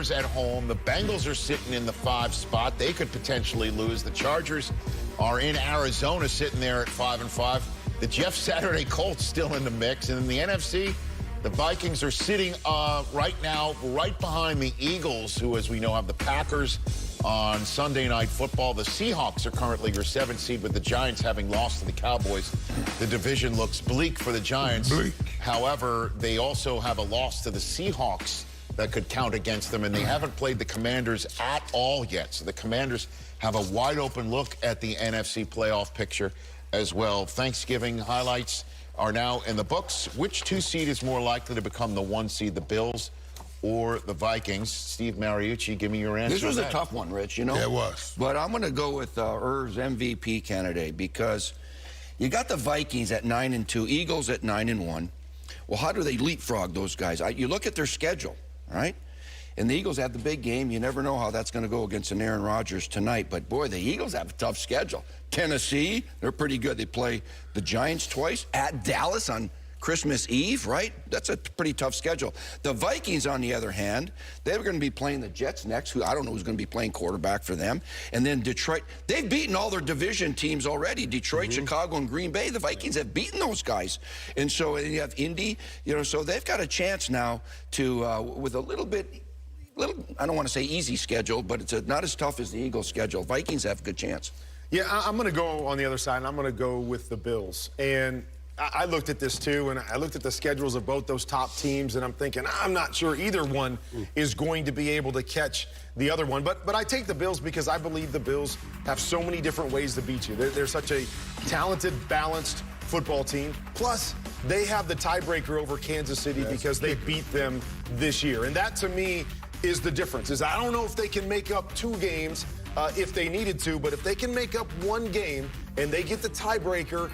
Bears at home. The Bengals are sitting in the 5 spot. They could potentially lose. The Chargers are in Arizona sitting there at 5-5. The Jeff Saturday Colts still in the mix. And in the NFC, the Vikings are sitting right now right behind the Eagles, who, as we know, have the Packers on Sunday Night Football. The Seahawks are currently your 7th seed, with the Giants having lost to the Cowboys. The division looks bleak for the Giants. Bleak. However, they also have a loss to the Seahawks that could count against them, and they haven't played the Commanders at all yet. So the Commanders have a wide open look at the NFC playoff picture as well. Thanksgiving highlights are now in the books. Which 2 seed is more likely to become the 1 seed, the Bills or the Vikings? Steve Mariucci, give me your answer. This was a tough one, Rich, you know? Yeah, it was. But I'm going to go with Irv's MVP candidate, because you got the Vikings at 9-2, Eagles at 9-1. Well, how do they leapfrog those guys? You look at their schedule, all right? And the Eagles have the big game. You never know how that's going to go against an Aaron Rodgers tonight. But, boy, the Eagles have a tough schedule. Tennessee, they're pretty good. They play the Giants twice, at Dallas on Christmas Eve, right? That's a pretty tough schedule. The Vikings, on the other hand, they're going to be playing the Jets next, who I don't know who's going to be playing quarterback for them. And then Detroit, they've beaten all their division teams already. Detroit, Chicago, and Green Bay. The Vikings have beaten those guys. And so you have Indy, you know, so they've got a chance now to, with a little, I don't want to say easy schedule, but it's not as tough as the Eagles' schedule. Vikings have a good chance. Yeah, I'm going to go on the other side, and I'm going to go with the Bills. And I looked at this, too, and I looked at the schedules of both those top teams, and I'm thinking, I'm not sure either one is going to be able to catch the other one. But I take the Bills because I believe the Bills have so many different ways to beat you. They're such a talented, balanced football team. Plus, they have the tiebreaker over Kansas City because they beat them this year. And that, to me, is the difference. I don't know if they can make up 2 games if they needed to, but if they can make up 1 game and they get the tiebreaker,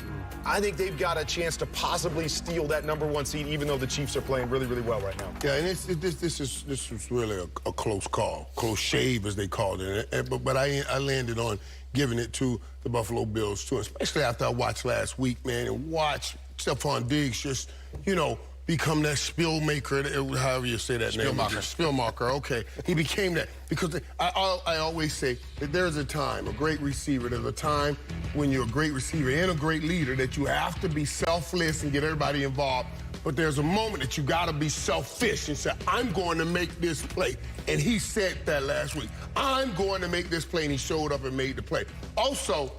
I think they've got a chance to possibly steal that #1 seed, even though the Chiefs are playing really, really well right now. Yeah, and this is really a close call, close shave, as they called it. But I landed on giving it to the Buffalo Bills, too, especially after I watched last week, man, and watch Stephon Diggs just, you know, become that spill maker, however you say that name. Spillmaker, okay. He became that, because I always say that there's a time, a great receiver, there's a time when you're a great receiver and a great leader that you have to be selfless and get everybody involved. But there's a moment that you got to be selfish and say, I'm going to make this play. And he said that last week. I'm going to make this play, and he showed up and made the play. Also,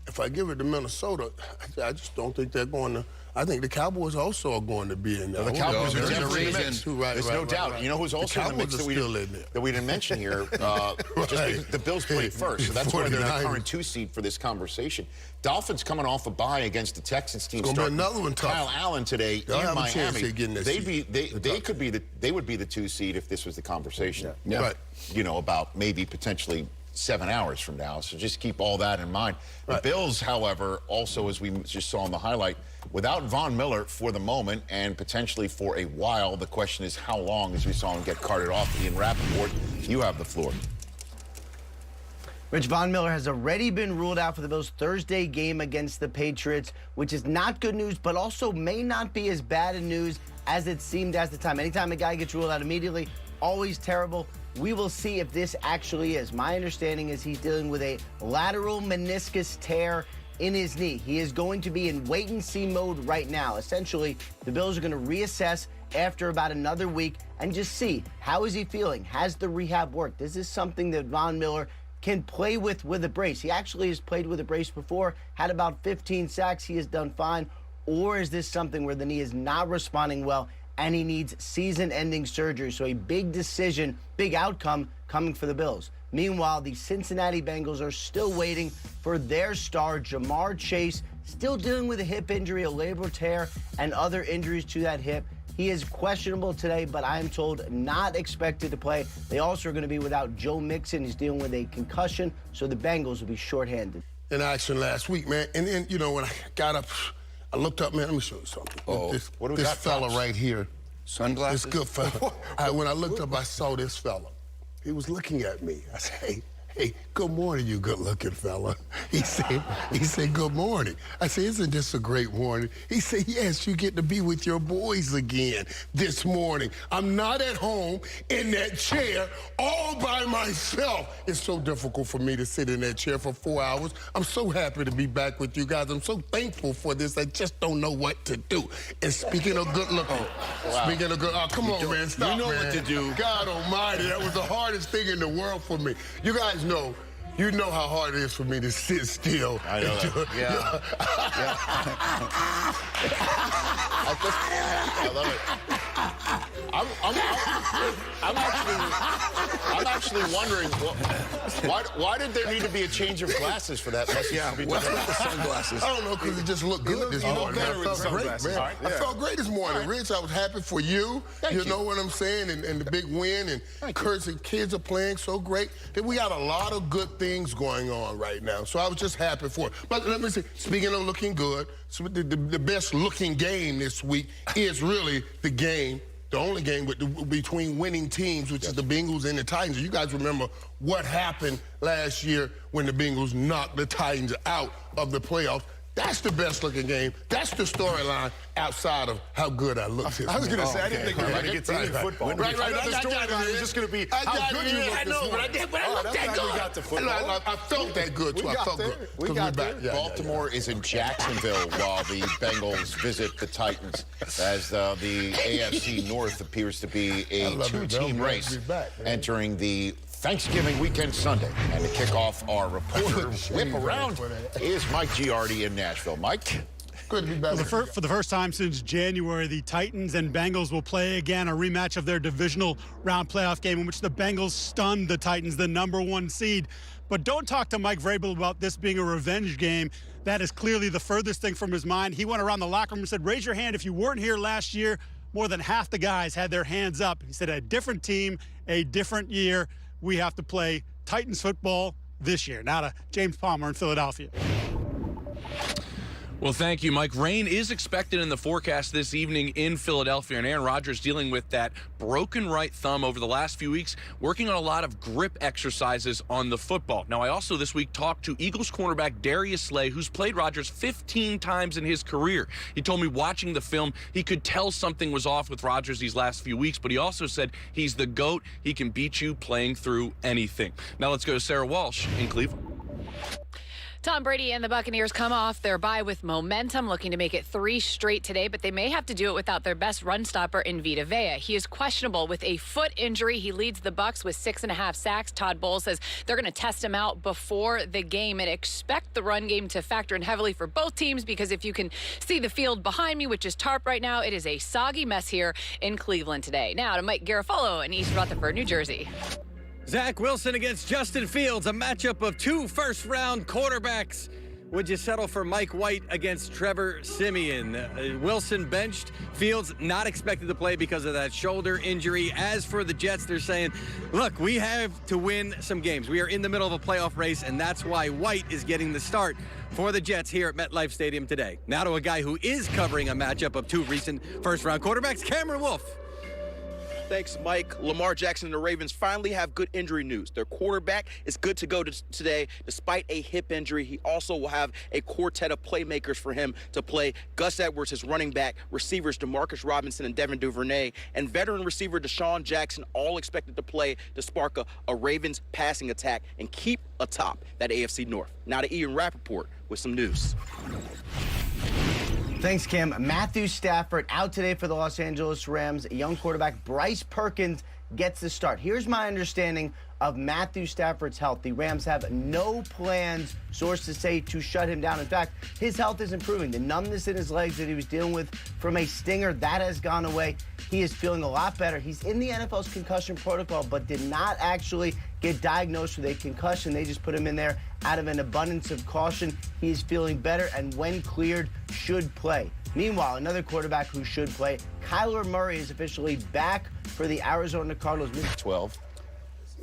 if I give it to Minnesota, I just don't think they're going to. I think the Cowboys also are going to be in there. The Cowboys are definitely in the mix. mix. There's no doubt. You know who's also in the mix that we didn't mention here? Just because the Bills played first, so that's why they're the current 2 seed for this conversation. Dolphins coming off a bye against the Texans team. It's going to be another one tough. Kyle Allen today They'll in have Miami. A chance of getting this They would be the 2 seed if this was the conversation. Yeah. Right. You know, about maybe potentially 7 hours from now. So just keep all that in mind. The Bills, however, also, as we just saw in the highlight, without Von Miller for the moment and potentially for a while, the question is how long, as we saw him get carted off. Ian Rapoport, you have the floor. Rich, Von Miller has already been ruled out for the Bills' Thursday game against the Patriots, which is not good news, but also may not be as bad a news as it seemed at the time. Anytime a guy gets ruled out immediately, always terrible. We will see if this actually is. My understanding is he's dealing with a lateral meniscus tear in his knee. He is going to be in wait-and-see mode right now. Essentially, the Bills are going to reassess after about another week and just see, how is he feeling? Has the rehab worked? This is something that Von Miller can play with a brace. He actually has played with a brace before, had about 15 sacks. He has done fine. Or is this something where the knee is not responding well and he needs season-ending surgery? So a big decision, big outcome coming for the Bills. Meanwhile, the Cincinnati Bengals are still waiting for their star, Jamar Chase, still dealing with a hip injury, a labral tear, and other injuries to that hip. He is questionable today, but I am told not expected to play. They also are going to be without Joe Mixon. He's dealing with a concussion, so the Bengals will be shorthanded. In action last week, man. And then, you know, when I got up, I looked up, man, let me show you something. This fella right here. Sunglasses? This good fella. When I looked up, I saw this fella. He was looking at me. I said, hey, hey, good morning, you good-looking fella. He said, good morning. I said, isn't this a great morning? He said, yes, you get to be with your boys again this morning. I'm not at home in that chair all by myself. It's so difficult for me to sit in that chair for 4 hours. I'm so happy to be back with you guys. I'm so thankful for this. I just don't know what to do. And speaking of good looking, speaking of good, come on, man, stop, you know man. what to do. God almighty, that was the hardest thing in the world for me. You guys know. You know how hard it is for me to sit still. I know that. Yeah. I love it. I'm actually wondering why did there need to be a change of glasses for that message to be What's delivered? with the sunglasses? I don't know, because it just looked good this morning. better I with felt great, sunglasses. man. All right, I yeah. felt great this morning, Rich. I was happy for you. You know what I'm saying? And the big win. And Kurt's kids are playing so great. That we got a lot of good things going on right now. So I was just happy for it. But let me say, speaking of looking good, so the best looking game this week is really the game, the only game between winning teams, which is the Bengals and the Titans. You guys remember what happened last year when the Bengals knocked the Titans out of the playoffs. That's the best looking game. That's the storyline outside of how good I look. I was going to say, I didn't think we were going to get to any football. Right. I thought the storyline was just going to be how good you look I know, this morning. but I looked that good. We got to football. I felt that good, too. I felt good. We got there. Baltimore is in Jacksonville while the Bengals visit the Titans as the AFC North appears to be a two-team race entering the Thanksgiving weekend Sunday. And to kick off our reporter whip around is Mike Giardi in Nashville. Mike? Good to be back. For the first time since January, the Titans and Bengals will play again, a rematch of their divisional round playoff game in which the Bengals stunned the Titans, the #1 seed. But don't talk to Mike Vrabel about this being a revenge game. That is clearly the furthest thing from his mind. He went around the locker room and said, raise your hand if you weren't here last year. More than half the guys had their hands up. He said, a different team, a different year. We have to play Titans football this year. Now to James Palmer in Philadelphia. Well, thank you, Mike. Rain is expected in the forecast this evening in Philadelphia, and Aaron Rodgers dealing with that broken right thumb over the last few weeks, working on a lot of grip exercises on the football. Now, I also this week talked to Eagles cornerback Darius Slay, who's played Rodgers 15 times in his career. He told me watching the film, he could tell something was off with Rodgers these last few weeks, but he also said he's the GOAT. He can beat you playing through anything. Now let's go to Sarah Walsh in Cleveland. Tom Brady and the Buccaneers come off their bye with momentum, looking to make it 3 straight today, but they may have to do it without their best run stopper in Vita Vea. He is questionable with a foot injury. He leads the Bucs with 6.5 sacks. Todd Bowles says they're going to test him out before the game and expect the run game to factor in heavily for both teams, because if you can see the field behind me, which is tarp right now, it is a soggy mess here in Cleveland today. Now to Mike Garafolo in East Rutherford, New Jersey. Zach Wilson against Justin Fields, a matchup of 2 first-round quarterbacks. Would you settle for Mike White against Trevor Siemian? Wilson benched. Fields not expected to play because of that shoulder injury. As for the Jets, they're saying, look, we have to win some games. We are in the middle of a playoff race, and that's why White is getting the start for the Jets here at MetLife Stadium today. Now to a guy who is covering a matchup of 2 recent first-round quarterbacks, Cameron Wolfe. Thanks, Mike. Lamar Jackson and the Ravens finally have good injury news. Their quarterback is good to go today despite a hip injury. He also will have a quartet of playmakers for him to play. Gus Edwards, his running back, receivers DeMarcus Robinson and Devin Duvernay, and veteran receiver Deshaun Jackson, all expected to play to spark a Ravens passing attack and keep atop that AFC North. Now to Ian Rapoport with some news. Thanks, Cam. Matthew Stafford out today for the Los Angeles Rams. Young quarterback Bryce Perkins gets the start. Here's my understanding of Matthew Stafford's health. The Rams have no plans, sources say, to shut him down. In fact, his health is improving. The numbness in his legs that he was dealing with from a stinger, that has gone away. He is feeling a lot better. He's in the NFL's concussion protocol, but did not actually get diagnosed with a concussion. They just put him in there out of an abundance of caution. He is feeling better, and when cleared, should play. Meanwhile, another quarterback who should play, Kyler Murray, is officially back for the Arizona Cardinals. 12.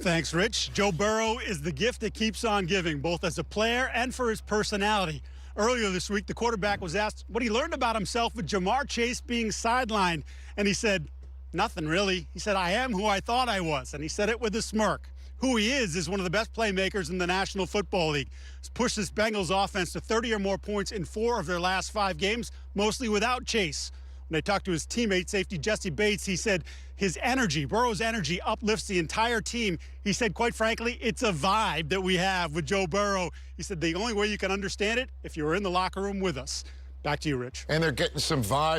Thanks, Rich. Joe Burrow is the gift that keeps on giving, both as a player and for his personality. Earlier this week, the quarterback was asked what he learned about himself with Jamar Chase being sidelined, and he said, nothing really. He said, I am who I thought I was, and he said it with a smirk. who he is one of the best playmakers in the National Football League. He's pushed this Bengals offense to 30 or more points in 4 of their last 5 games, mostly without Chase. When I talked to his teammate, safety Jesse Bates, he said his energy, Burrow's energy, uplifts the entire team. He said, quite frankly, it's a vibe that we have with Joe Burrow. He said the only way you can understand it if you were in the locker room with us. Back to you, Rich. And they're getting some vibes.